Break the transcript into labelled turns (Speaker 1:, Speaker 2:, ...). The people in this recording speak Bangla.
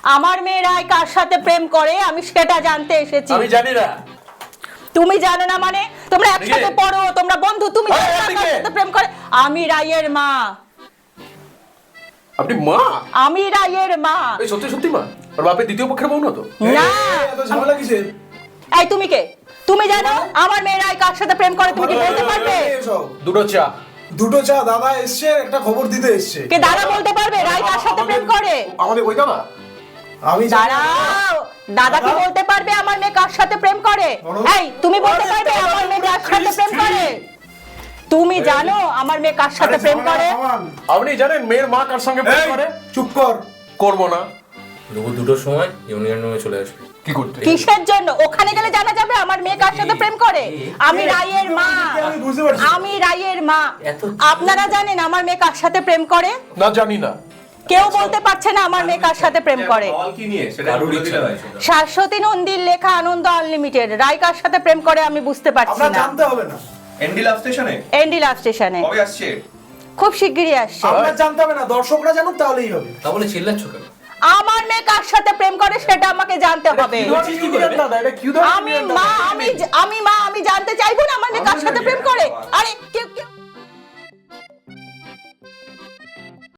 Speaker 1: আমার মেয়ে রায় কার সাথে প্রেম করে আমি সেটা জানতে এসেছি।
Speaker 2: আমি জানি না।
Speaker 1: তুমি জানো না মানে? তোমরা একসাথে পড়ো, তোমরা বন্ধু, তুমি জানো না কার সাথে প্রেম করে? আমি রায়ের মা।
Speaker 2: আপনি মা?
Speaker 1: আমি রায়ের মা।
Speaker 2: এই সত্যি সত্যি মা? আর বাপের দ্বিতীয় পক্ষের বউ না তো?
Speaker 1: না।
Speaker 3: এত ঝামেলা কিসের?
Speaker 1: এই তুমি কে? তুমি জানো আমার মেয়ে রায় কার সাথে প্রেম করে? তুমি কি বলতে পারবে?
Speaker 2: দুটো চা।
Speaker 3: দুটো চা। দাদা এসছে, একটা খবর দিতে এসছে।
Speaker 1: কে দাদা বলতে পারবে রায় কার সাথে প্রেম করে?
Speaker 2: আমাদের ওই দাদা?
Speaker 3: আমি
Speaker 1: দাঁড়াও, দাদা কি বলতে পারবে আমার মেয়ে কার সাথে প্রেম করে? এই তুমি বলতে পারবে আমার মেয়ে কার সাথে প্রেম করে? তুমি জানো আমার মেয়ে কার সাথে প্রেম করে?
Speaker 2: আপনি জানেন মেয়ের মা কার সঙ্গে প্রেম করে?
Speaker 3: চুপ কর।
Speaker 2: করবো না।
Speaker 4: দুপুর 2টোর সময় ইউনিয়ন রুমে চলে আসবে।
Speaker 2: কি করতে?
Speaker 1: কিসের জন্য? ওখানে গেলে জানা যাবে আমার মেয়ে কার সাথে প্রেম করে। আমি রায়ের মা।
Speaker 3: আমি বুঝতে পারছি।
Speaker 1: আমি রায়ের মা।
Speaker 4: এত
Speaker 1: আপনারা জানেন আমার মেয়ে কার সাথে প্রেম করে?
Speaker 2: না জানি না।
Speaker 1: কেউ বলতে পারছে না আমার মেয়ে কার সাথে প্রেম করে।
Speaker 5: কি নিয়ে সেটা
Speaker 4: কারোর
Speaker 5: বলে
Speaker 4: ইচ্ছা
Speaker 5: দিলে
Speaker 4: নাই
Speaker 5: হয়।
Speaker 4: সেটা।
Speaker 1: শাশ্বতী নন্দীর লেখা আনন্দ আনলিমিটেড। রায় কার সাথে প্রেম করে আমি বুঝতে পারছি
Speaker 3: আপনার
Speaker 1: না।
Speaker 3: জানতে হবে না।
Speaker 5: এনডি লাভ স্টেশনে
Speaker 1: এনডি লাভ স্টেশনে
Speaker 5: কবে আসছে?
Speaker 1: খুব শিগগিরই আসছে।
Speaker 3: আপনার জানতে হবে না, দর্শকরা জানুক তাহলেই হবে।
Speaker 4: তা বলে চিল্লাচ্ছ কেন?
Speaker 1: আমার মেয়ে কার সাথে প্রেম করে সেটা আমাকে জানতে হবে।
Speaker 3: দাদা এটা কি
Speaker 1: আমি মা, আমি জানতে চাইবো না আমার মেয়ে কার সাথে প্রেম করে। আরে কেউ